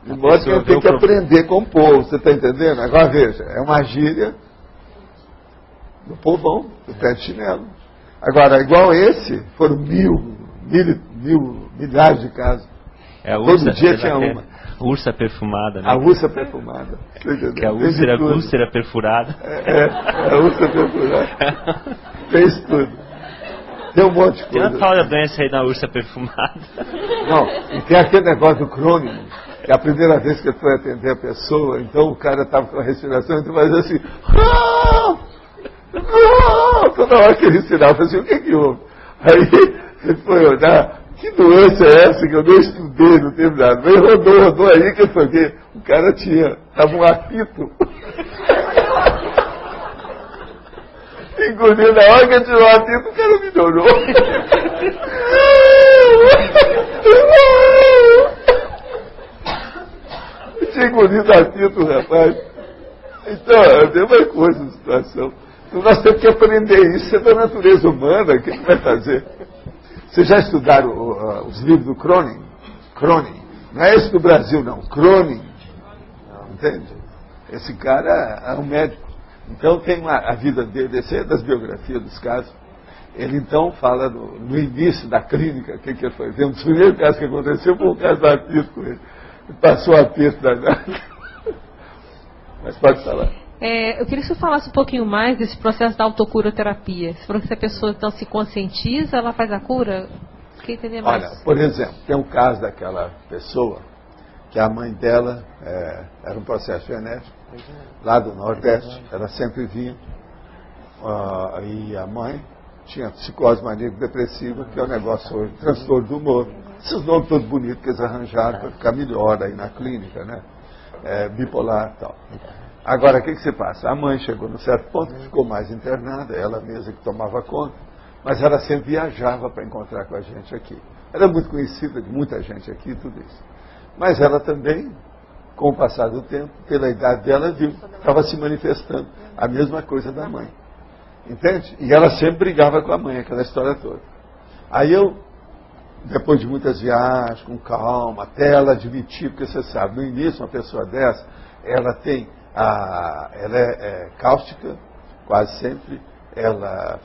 De modo que eu tenho que aprender com o povo, você está entendendo? Agora veja, é uma gíria do povão, do pé de chinelo. Agora, igual esse, foram milhares de casos. Todo dia tinha uma. Ursa perfumada, né? A ursa perfumada. Que a úlcera perfurada. A ursa perfurada. Fez tudo. Tem um monte de coisa. Tem uma tal da doença aí na ursa perfumada. Não, e tem aquele negócio do crônico, que a primeira vez que eu fui atender a pessoa, então o cara estava com a respiração, então fazia assim, toda hora que ele respirava, eu falei assim, o que houve? Aí ele foi olhar, que doença é essa que eu não estudei, não teve nada. Mas rodou aí que eu fui ver, o cara estava um apito. Engoliu, na hora que eu tirou o apito, o cara melhorou. Eu tinha engolido o apito, rapaz. Então, é a mesma coisa a situação. Então nós temos que aprender isso, é da natureza humana, o que vai fazer? Vocês já estudaram os livros do Cronin? Cronin. Não é esse do Brasil, não. Cronin. Entende? Esse cara é um médico. Então tem a vida dele, essa é das biografias dos casos. Ele então fala no início da clínica, o que ele foi ver. Um dos primeiros casos que aconteceu foi o caso do apito com ele. Ele passou o apito danado. Mas pode falar. Eu queria que você falasse um pouquinho mais desse processo da autocuroterapia. Você falou que se a pessoa então se conscientiza, ela faz a cura? Queria entender mais. Olha, por exemplo, tem um caso daquela pessoa que a mãe dela era um processo genético, lá do Nordeste, ela sempre vinha, e a mãe tinha psicose maníaco-depressiva, que é um negócio hoje, transtorno do humor. Esses nomes todos bonitos que eles arranjaram para ficar melhor aí na clínica, né? Bipolar e tal. Agora, o que se passa? A mãe chegou num certo ponto que ficou mais internada, ela mesma que tomava conta, mas ela sempre viajava para encontrar com a gente aqui. Era muito conhecida de muita gente aqui e tudo isso. Mas ela também Com o passar do tempo, pela idade dela, viu, estava se manifestando a mesma coisa da mãe. Entende? E ela sempre brigava com a mãe, aquela história toda. Aí eu, depois de muitas viagens, com calma, até ela admitir, porque você sabe, no início uma pessoa dessa, ela é cáustica, quase sempre, ela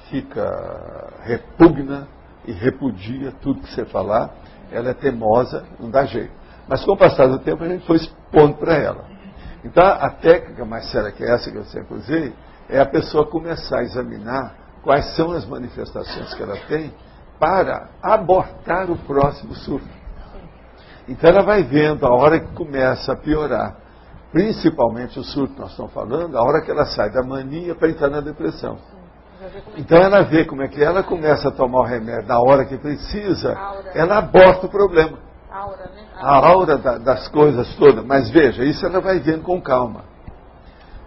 repugna e repudia tudo que você falar, ela é teimosa, não dá jeito. Mas com o passar do tempo a gente foi expondo para ela. Então a técnica mais séria que é essa que eu sempre usei, é a pessoa começar a examinar quais são as manifestações que ela tem para abortar o próximo surto. Então ela vai vendo a hora que começa a piorar, principalmente o surto que nós estamos falando, a hora que ela sai da mania para entrar na depressão. Então ela vê como é que ela começa a tomar o remédio na hora que precisa, ela aborta o problema. A aura das coisas todas. Mas veja, isso ela vai vendo com calma.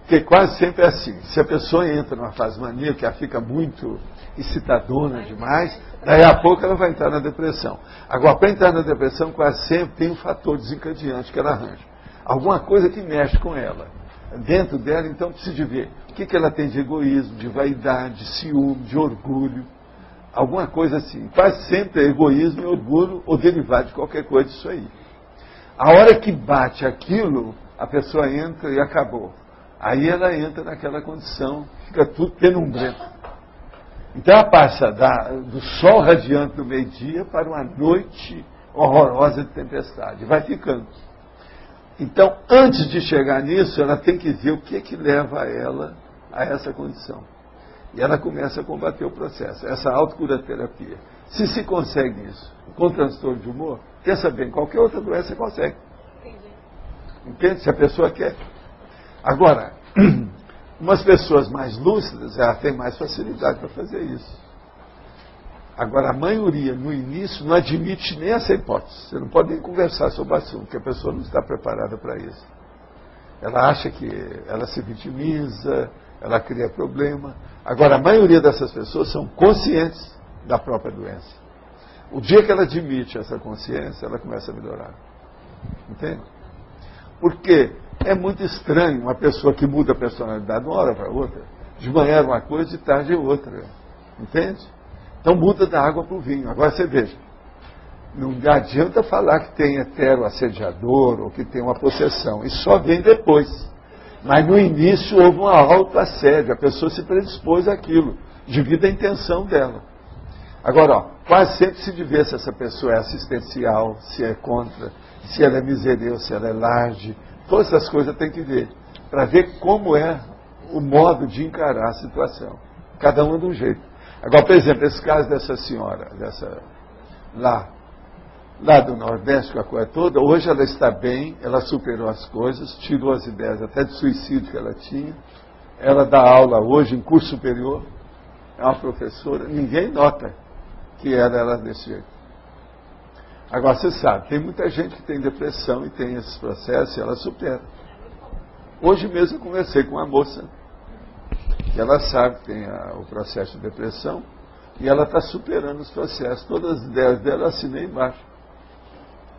Porque quase sempre é assim. Se a pessoa entra numa fase maníaca, ela fica muito excitadona demais, daí a pouco ela vai entrar na depressão. Agora, para entrar na depressão, quase sempre tem um fator desencadeante que ela arranja. Alguma coisa que mexe com ela. Dentro dela, então, precisa de ver o que ela tem de egoísmo, de vaidade, de ciúme, de orgulho. Alguma coisa assim. Quase sempre é egoísmo e orgulho ou derivado de qualquer coisa disso aí. A hora que bate aquilo, a pessoa entra e acabou. Aí ela entra naquela condição, fica tudo penumbrento. Então ela passa do sol radiante do meio-dia para uma noite horrorosa de tempestade. Vai ficando. Então, antes de chegar nisso, ela tem que ver o que leva ela a essa condição. E ela começa a combater o processo, essa autocuraterapia. Se consegue isso com transtorno de humor, pensa bem, qualquer outra doença você consegue. Entende? Se a pessoa quer. Agora, umas pessoas mais lúcidas, ela tem mais facilidade para fazer isso. Agora, a maioria, no início, não admite nem essa hipótese. Você não pode nem conversar sobre o assunto, porque a pessoa não está preparada para isso. Ela acha que ela se vitimiza, ela cria problema. Agora, a maioria dessas pessoas são conscientes da própria doença. O dia que ela admite essa consciência, ela começa a melhorar. Entende? Porque é muito estranho uma pessoa que muda a personalidade de uma hora para outra. De manhã é uma coisa, de tarde é outra. Entende? Então muda da água para o vinho. Agora você veja, não adianta falar que tem hetero-assediador ou que tem uma possessão. Isso só vem depois. Mas no início houve um auto-assédio. A pessoa se predispôs àquilo, devido à intenção dela. Agora, quase sempre se vê se essa pessoa é assistencial, se é contra, se ela é misereu, se ela é large. Todas essas coisas tem que ver, para ver como é o modo de encarar a situação. Cada uma de um jeito. Agora, por exemplo, esse caso dessa senhora, lá do Nordeste, com a coisa toda, hoje ela está bem, ela superou as coisas, tirou as ideias até de suicídio que ela tinha. Ela dá aula hoje em curso superior, é uma professora, ninguém nota que ela era desse jeito. Agora, você sabe, tem muita gente que tem depressão e tem esses processos e ela supera. Hoje mesmo eu conversei com uma moça, que ela sabe que tem o processo de depressão, e ela está superando os processos. Todas as ideias dela eu assinei embaixo.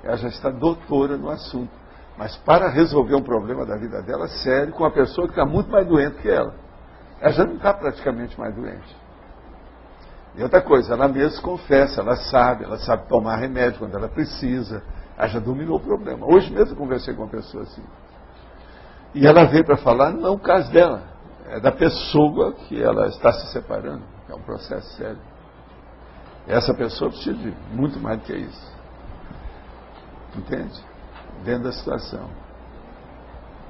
Ela já está doutora no assunto. Mas para resolver um problema da vida dela, sério, com uma pessoa que está muito mais doente que ela. Ela já não está praticamente mais doente. E outra coisa, ela mesma confessa, ela sabe tomar remédio quando ela precisa. Ela já dominou o problema. Hoje mesmo eu conversei com uma pessoa assim. E ela veio para falar, não é o caso dela. É da pessoa que ela está se separando. É um processo sério. E essa pessoa precisa de muito mais do que isso. Entende? Dentro da situação.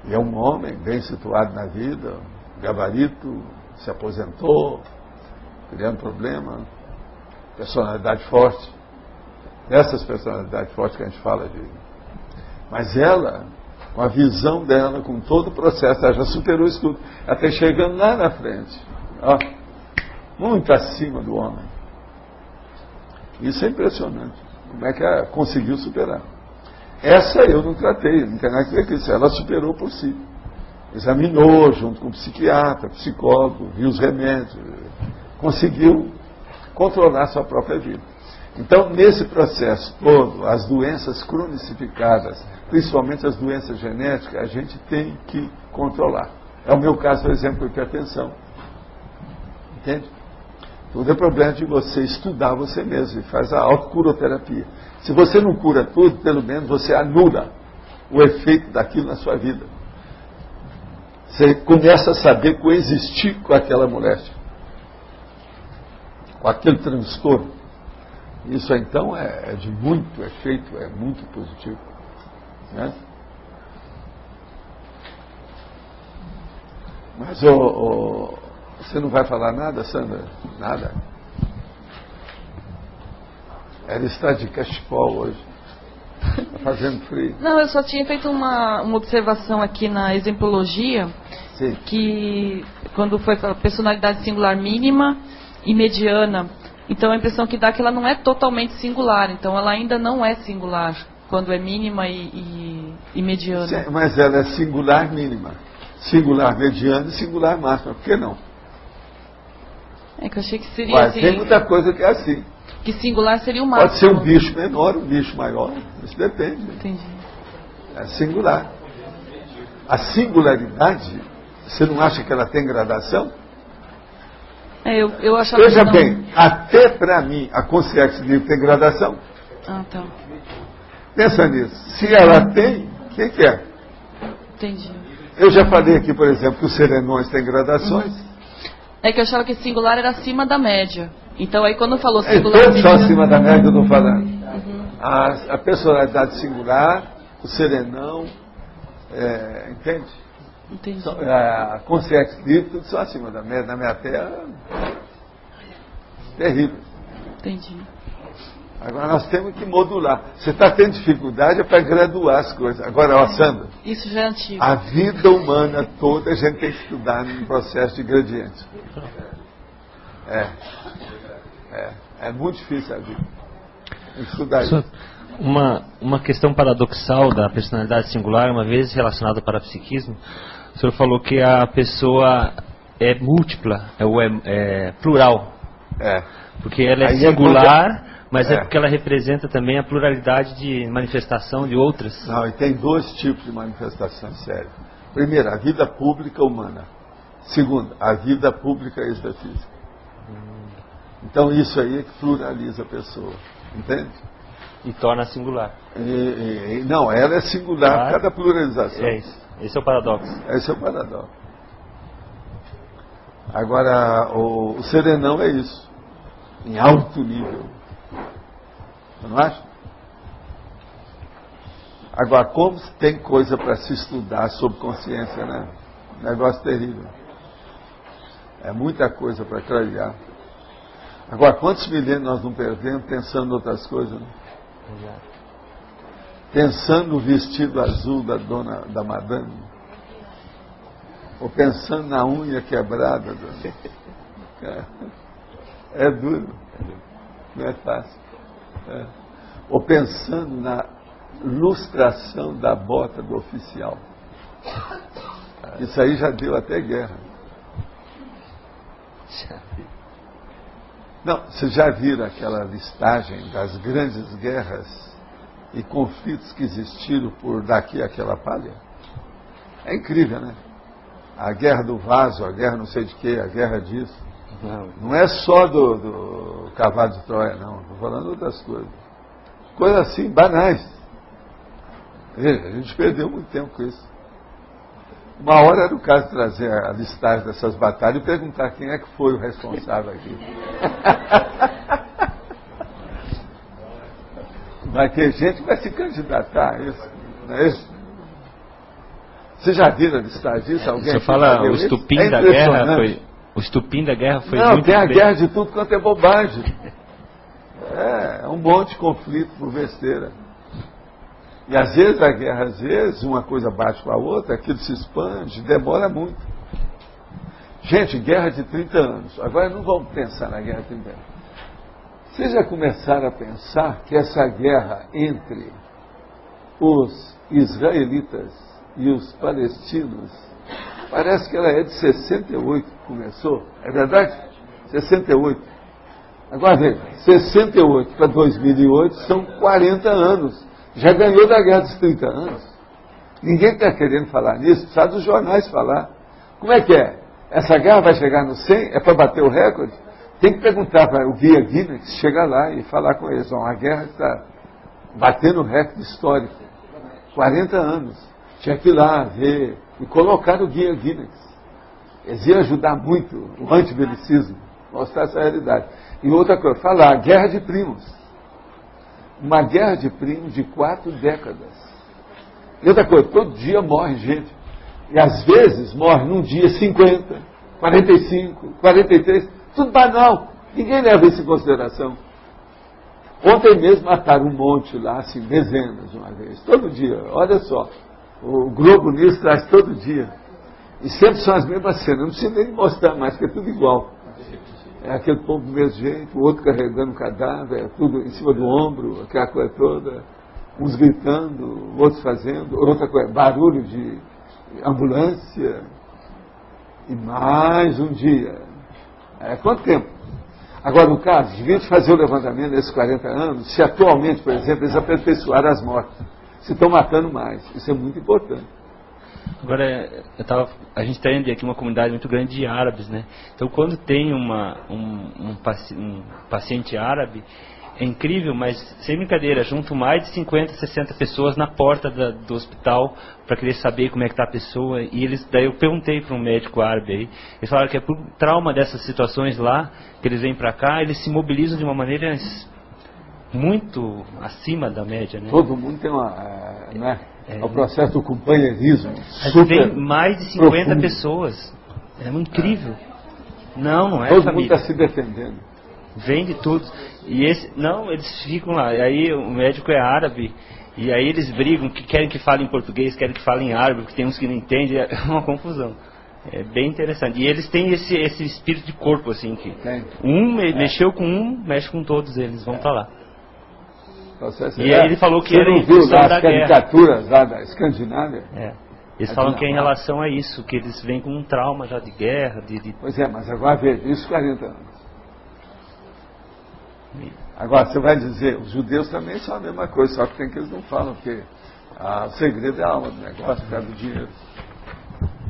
E é um homem bem situado na vida, gabarito, se aposentou, criando problema, personalidade forte. Essas personalidades fortes que a gente fala de. Mas ela, com a visão dela, com todo o processo, ela já superou isso tudo. Ela está chegando lá na frente. Ó, muito acima do homem. Isso é impressionante. Como é que ela conseguiu superar? Essa eu não tratei, não tem nada a ver com isso. Ela superou por si. Examinou junto com o psiquiatra, psicólogo, viu os remédios, conseguiu controlar sua própria vida. Então, nesse processo todo, as doenças cronicificadas, principalmente as doenças genéticas, a gente tem que controlar. É o meu caso, por exemplo, hipertensão. Entende? Tudo é problema de você estudar você mesmo e faz a autocuroterapia. Se você não cura tudo, pelo menos você anula o efeito daquilo na sua vida. Você começa a saber coexistir com aquela moléstia, com aquele transtorno. Isso então é de muito efeito, é muito positivo. Né? Mas você não vai falar nada, Sandra? Nada? Ela está de cachepol hoje. Está fazendo frio. Não, eu só tinha feito uma observação aqui na exemplologia. Sim. Que quando foi a personalidade singular mínima e mediana, então a impressão que dá é que ela não é totalmente singular, então ela ainda não é singular quando é mínima e mediana. Sim, mas ela é singular mínima, singular mediana e singular máxima. Por que não? É que eu achei que seria Mas assim. tem muita coisa que é assim. Que singular seria o máximo. Pode ser um bicho menor, um bicho maior, isso depende. Entendi. É singular. A singularidade, você não acha que ela tem gradação? Eu achava Veja que não. bem, até para mim a consciência livre tem gradação. Ah, tá. Pensa nisso. Se ela tem, o que é? Entendi. Eu já falei aqui, por exemplo, que os serenões têm gradações. É que eu achava que singular era acima da média. Então aí quando falou É singular... todos são acima da média, eu estou falando. A personalidade singular, o serenão, entende? Entendi. A consciência livre, tudo são acima da média. Na minha terra, terrível. Entendi. Agora nós temos que modular. Você está tendo dificuldade para graduar as coisas. Agora, ó, Sandra, Isso já é antigo. a vida humana toda a gente tem que estudar num processo de gradiente. É muito difícil a vida. Tem que estudar isso. Uma questão paradoxal da personalidade singular, uma vez relacionada ao parapsiquismo, o senhor falou que a pessoa é múltipla, é plural. Porque ela é Aí singular, mas é porque ela representa também a pluralidade de manifestação de outras. Não, e tem dois tipos de manifestações sérias. Primeiro, a vida pública humana. Segundo, a vida pública extrafísica. Então isso aí é que pluraliza a pessoa. Entende? E torna singular. Não, ela é singular por causa da pluralização. É isso. Esse é o paradoxo. Esse é o paradoxo. Agora, o serenão é isso. Em alto nível. Você não acha? Agora, como tem coisa para se estudar sobre consciência, né? Negócio terrível. É muita coisa para clarear. Agora, quantos milênios nós não perdemos pensando em outras coisas, né? Pensando no vestido azul da madame, ou pensando na unha quebrada. É duro, não é fácil. Ou pensando na lustração da bota do oficial. Isso aí já deu até guerra. Não, vocês já viram aquela listagem das grandes guerras e conflitos que existiram por daqui àquela palha? É incrível, né? A guerra do vaso, a guerra não sei de quê, a guerra disso. Não é só do cavalo de Troia, não. Estou falando outras coisas. Coisas assim, banais. A gente perdeu muito tempo com isso. Uma hora era o caso de trazer a listagem dessas batalhas e perguntar quem é que foi o responsável aqui. Vai ter gente que vai se candidatar a isso. Não é isso? Vocês já viram a listagem disso? Alguém Você fala o estupim da guerra foi... O estupim da guerra foi muito... Não, tem a guerra de tudo quanto é bobagem. É um monte de conflito por besteira. E às vezes a guerra, uma coisa bate com a outra, aquilo se expande, demora muito. Gente, guerra de 30 anos. Agora não vamos pensar na guerra de 30 anos. Vocês já começaram a pensar que essa guerra entre os israelitas e os palestinos, parece que ela é de 68 que começou. É verdade? 68. Agora veja, 68 para 2008 são 40 anos. Já ganhou da guerra dos 30 anos. Ninguém está querendo falar nisso, precisa dos jornais falar. Como é que é? Essa guerra vai chegar no 100? É para bater o recorde? Tem que perguntar para o Guia Guinness, chegar lá e falar com eles. A guerra está batendo o recorde histórico. 40 anos. Tinha que ir lá ver e colocar o Guia Guinness. Eles iam ajudar muito o antibelicismo, mostrar essa realidade. E outra coisa, falar, guerra de primos. Uma guerra de primos de 4 décadas. E outra coisa, todo dia morre gente. E às vezes morre num dia 50, 45, 43, tudo banal. Ninguém leva isso em consideração. Ontem mesmo mataram um monte lá, assim, dezenas de uma vez. Todo dia, olha só. O Globo News traz todo dia. E sempre são as mesmas cenas. Não precisa nem mostrar mais, porque é tudo igual. É aquele povo do mesmo jeito, o outro carregando o cadáver, tudo em cima do ombro, aquela coisa toda. Uns gritando, outros fazendo. Outra coisa, barulho de ambulância. E mais um dia. Quanto tempo? Agora, no caso, devia fazer o levantamento nesses 40 anos, se atualmente, por exemplo, eles aperfeiçoaram as mortes. Se estão matando mais. Isso é muito importante. Agora, a gente tem aqui uma comunidade muito grande de árabes, né? Então, quando tem um paciente árabe, é incrível, mas sem brincadeira, junto mais de 50, 60 pessoas na porta do hospital para querer saber como é que está a pessoa. E daí eu perguntei para um médico árabe aí, eles falaram que é por trauma dessas situações lá, que eles vêm para cá, eles se mobilizam de uma maneira muito acima da média, né? Todo mundo tem o processo do companheirismo. Vem mais de 50 profundo. Pessoas. É muito incrível. Não é todo família. Todo mundo está se defendendo. Vem de tudo. E eles ficam lá. E aí o médico é árabe. E aí eles brigam, que querem que fale em português, querem que fale em árabe, porque tem uns que não entendem. É uma confusão. É bem interessante. E eles têm esse espírito de corpo, assim, que mexeu com mexe com todos eles, vão para lá. E aí ele falou que era em função da guerra. Caricaturas lá da Escandinávia? Eles falam que é em relação a isso, que eles vêm com um trauma já de guerra. Pois é, mas agora veja, isso 40 anos. Agora você vai dizer, os judeus também são a mesma coisa, só que tem que eles não falam, porque o segredo é a alma do negócio, por causa do dinheiro.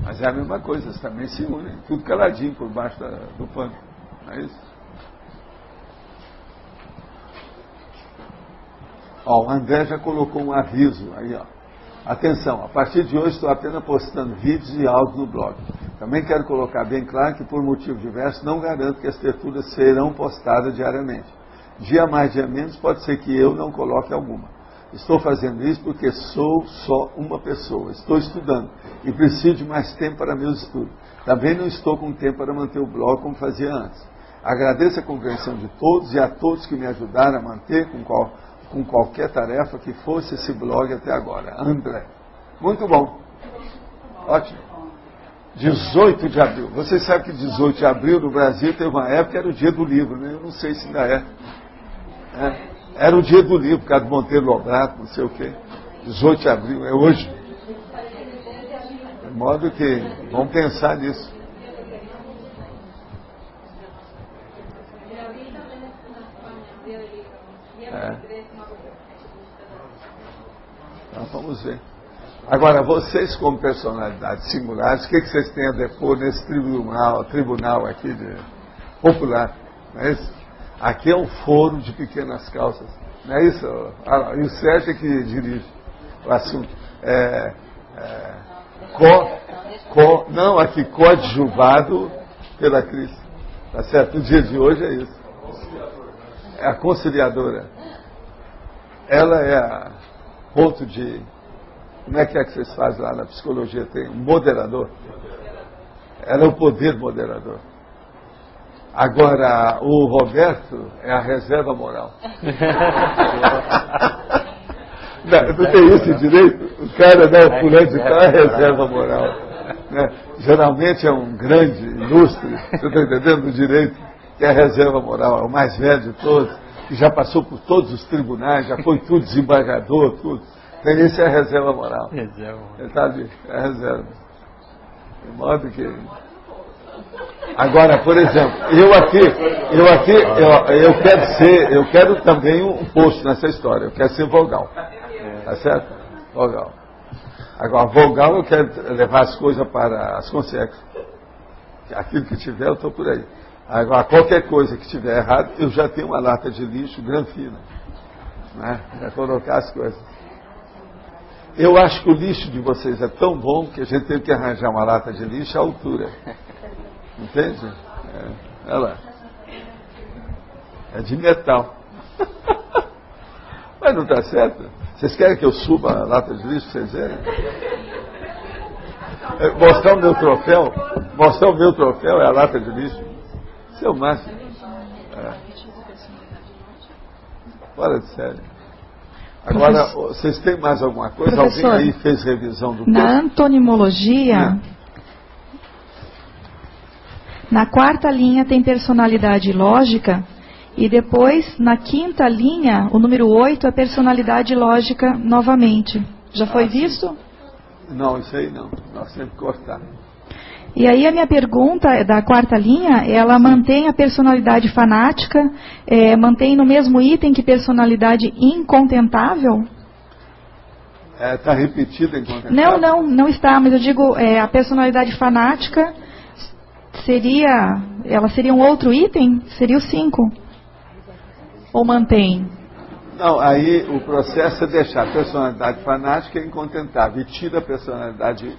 Mas é a mesma coisa, eles também se unem, tudo caladinho por baixo do pano. Não é isso? O André já colocou um aviso aí, ó. Atenção, a partir de hoje estou apenas postando vídeos e áudios no blog. Também quero colocar bem claro que por motivo diverso não garanto que as tertúlias serão postadas diariamente. Dia mais, dia menos, pode ser que eu não coloque alguma. Estou fazendo isso porque sou só uma pessoa. Estou estudando e preciso de mais tempo para meus estudos. Também não estou com tempo para manter o blog como fazia antes. Agradeço a compreensão de todos e a todos que me ajudaram a manter com qualquer tarefa que fosse esse blog até agora. André. Muito bom. Ótimo. 18 de abril. Vocês sabem que 18 de abril no Brasil teve uma época que era o dia do livro, né? Eu não sei se ainda é. Era o dia do livro, por causa do Monteiro Lobato, não sei o quê. 18 de abril, é hoje. De modo que vamos pensar nisso. Então vamos ver. Agora, vocês como personalidades singulares, o que vocês têm a depor nesse tribunal aqui popular? Não é isso? Aqui é um foro de pequenas causas. Não é isso? E o Sérgio é que dirige o assunto. Não, aqui coadjuvado pela Cris. Tá certo? O dia de hoje é isso. É a conciliadora. Ela é a ponto de... Como é que vocês fazem lá na psicologia? Tem um moderador. Ela é o poder moderador. Agora, o Roberto é a reserva moral. Não tem isso direito? O cara, o fulano de tal é a reserva moral. Né? Geralmente é um grande, ilustre, você está entendendo? Do direito, que é a reserva moral, é o mais velho de todos, que já passou por todos os tribunais, já foi tudo desembargador, tudo. Então, esse é a reserva moral. Ele está ali, é a reserva. De modo que... Agora, por exemplo, eu quero também um posto nessa história. Eu quero ser vogal. Tá certo? Vogal. Agora, vogal eu quero levar as coisas para as consequências. Aquilo que tiver, eu estou por aí. Agora, qualquer coisa que estiver errado, eu já tenho uma lata de lixo granfina, né? Para colocar as coisas. Eu acho que o lixo de vocês é tão bom que a gente teve que arranjar uma lata de lixo à altura. Entende? Olha lá. É de metal. Mas não está certo? Vocês querem que eu suba a lata de lixo para vocês verem? Mostrar o meu troféu? Mostrar o meu troféu é a lata de lixo. Isso é o máximo. Fora de sério. Agora, vocês têm mais alguma coisa? Professor, alguém aí fez revisão do curso? Na antonimologia, na 4ª linha tem personalidade lógica, e depois, na 5ª linha, o número 8 é personalidade lógica novamente. Já foi visto? Não, isso aí não. Nós temos que cortar. E aí a minha pergunta da 4ª linha, ela mantém a personalidade fanática, mantém no mesmo item que personalidade incontentável? Está repetida incontentável? Não está, mas eu digo, a personalidade fanática ela seria um outro item? Seria o 5? Ou mantém? Não, aí o processo é deixar a personalidade fanática e incontentável e tira a personalidade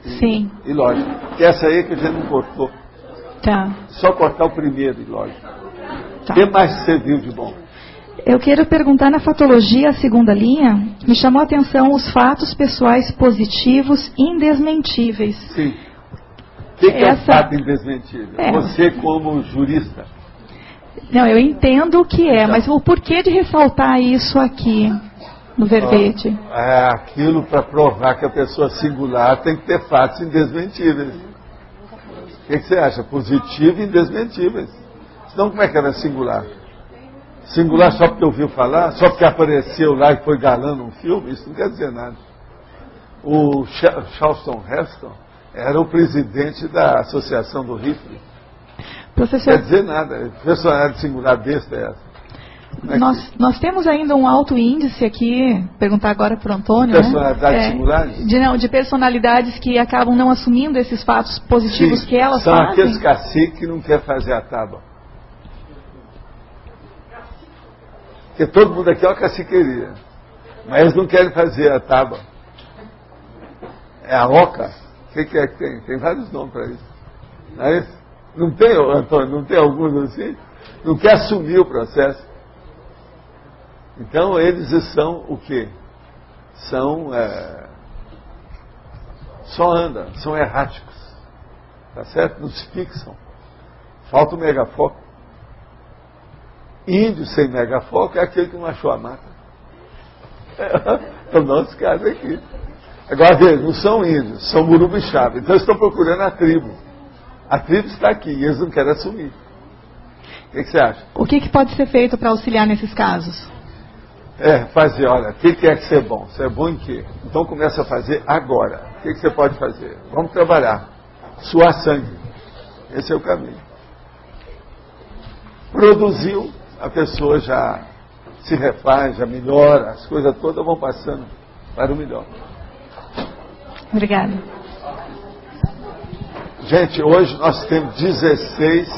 ilógica. Que essa aí que a gente não cortou. Tá. Só cortar o primeiro ilógico. Tá. O que mais você viu de bom? Eu quero perguntar na fatologia, a 2ª linha, me chamou a atenção os fatos pessoais positivos indesmentíveis. Sim. O que é fato indesmentível? Você como jurista. Não, eu entendo o que é, mas o porquê de ressaltar isso aqui no verbete? É aquilo para provar que a pessoa singular tem que ter fatos indesmentíveis. O que você acha? Positivo e indesmentíveis. Senão como é que era singular? Singular só porque ouviu falar? Só porque apareceu lá e foi galã num filme? Isso não quer dizer nada. O Charleston Heston era o presidente da Associação do Rifle. Professor, não quer dizer nada. Personalidade singular besta é essa. Nós temos ainda um alto índice aqui, perguntar agora para o Antônio, personalidades singulares? De personalidades que acabam não assumindo esses fatos positivos que elas são fazem. São aqueles caciques que não querem fazer a tábua. Porque todo mundo aqui é uma caciqueria. Mas eles não querem fazer a tábua. É a oca. O que é que tem? Tem vários nomes para isso. Não é isso? Não tem, Antônio, não tem alguns assim? Não quer assumir o processo. Então, eles são o quê? Só andam, são erráticos. Tá certo? Não se fixam. Falta o megafoco. Índio sem megafoco é aquele que não achou a mata. É o nosso caso aqui. Agora, veja, não são índios, são murubixaba. Então, eles estão procurando a tribo. A tribo está aqui e eles não querem assumir. O que você acha? O que pode ser feito para auxiliar nesses casos? Fazer, olha, o que é que você é bom? Você é bom em quê? Então começa a fazer agora. O que você pode fazer? Vamos trabalhar. Suar sangue. Esse é o caminho. Produziu, a pessoa já se refaz, já melhora, as coisas todas vão passando para o melhor. Obrigada. Gente, hoje nós temos 16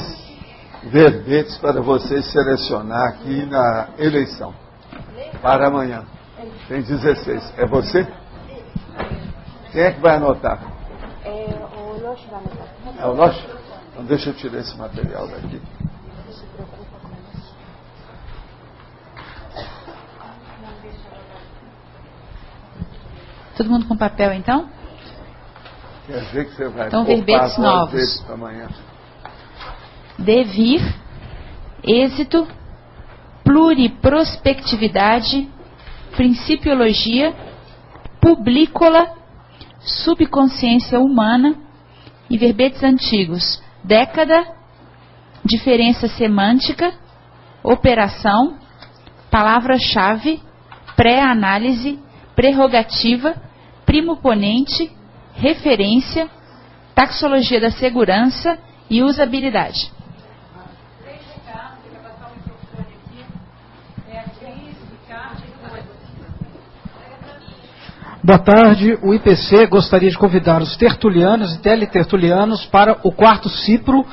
verbetes para vocês selecionar aqui na eleição. Para amanhã. Tem 16. É você? Quem é que vai anotar? O Loche vai anotar. É o Loche? Então deixa eu tirar esse material daqui. Todo mundo com papel, então? Quer dizer que você vai então, verbetes novos. Amanhã. Devir, êxito, pluriprospectividade, principiologia, publicola, subconsciência humana e verbetes antigos. Década, diferença semântica, operação, palavra-chave, pré-análise, prerrogativa, primoponente, referência, taxologia da segurança e usabilidade. Boa tarde. O IPC gostaria de convidar os tertulianos e teletertulianos para o 4º CIPRO,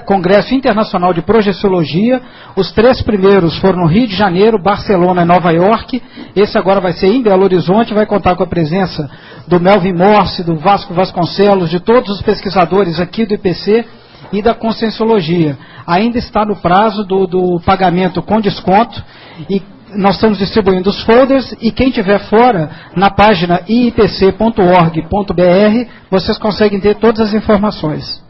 Congresso Internacional de Projeciologia. Os 3 primeiros foram no Rio de Janeiro, Barcelona e Nova York. Esse agora vai ser em Belo Horizonte, vai contar com a presença do Melvin Morse, do Vasco Vasconcelos, de todos os pesquisadores aqui do IPC e da Conscienciologia. Ainda está no prazo do pagamento com desconto e nós estamos distribuindo os folders e quem estiver fora, na página iipc.org.br, vocês conseguem ter todas as informações.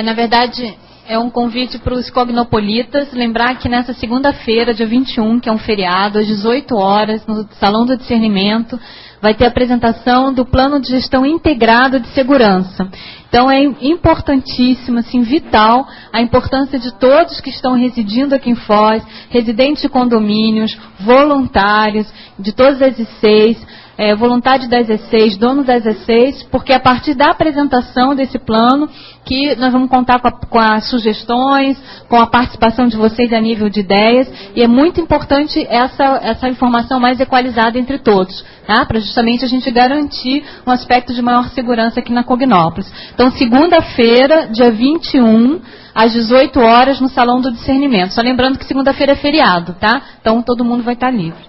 Na verdade, é um convite para os cognopolitas, lembrar que nessa segunda-feira, dia 21, que é um feriado, às 18 horas, no Salão do Discernimento, vai ter a apresentação do Plano de Gestão Integrado de Segurança. Então é importantíssimo, assim, vital, a importância de todos que estão residindo aqui em Foz, residentes de condomínios, voluntários, de todas as ICs, voluntário das ECs, dono das ECs, porque a partir da apresentação desse plano que nós vamos contar com as sugestões, com a participação de vocês a nível de ideias, e é muito importante essa informação mais equalizada entre todos, tá? Para justamente a gente garantir um aspecto de maior segurança aqui na Cognópolis. Então, segunda-feira, dia 21, às 18 horas, no Salão do Discernimento. Só lembrando que segunda-feira é feriado, tá? Então, todo mundo vai estar livre.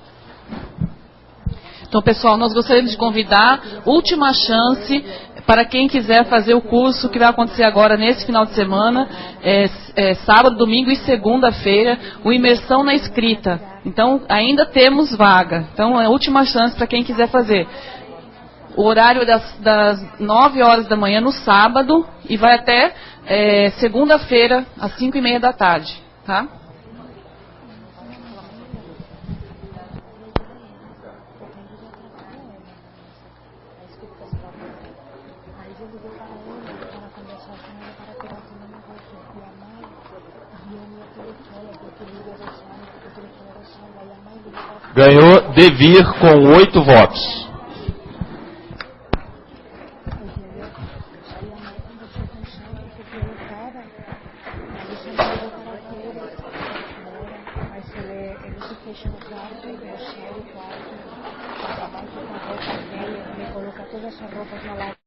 Então, pessoal, nós gostaríamos de convidar, última chance, para quem quiser fazer o curso que vai acontecer agora nesse final de semana, sábado, domingo e segunda-feira, o Imersão na Escrita. Então, ainda temos vaga. Então, é a última chance para quem quiser fazer. O horário das 9 horas da manhã no sábado e vai até segunda-feira, às 5:30 da tarde. Tá? Ganhou Devir com 8 votos. Todas as roupas na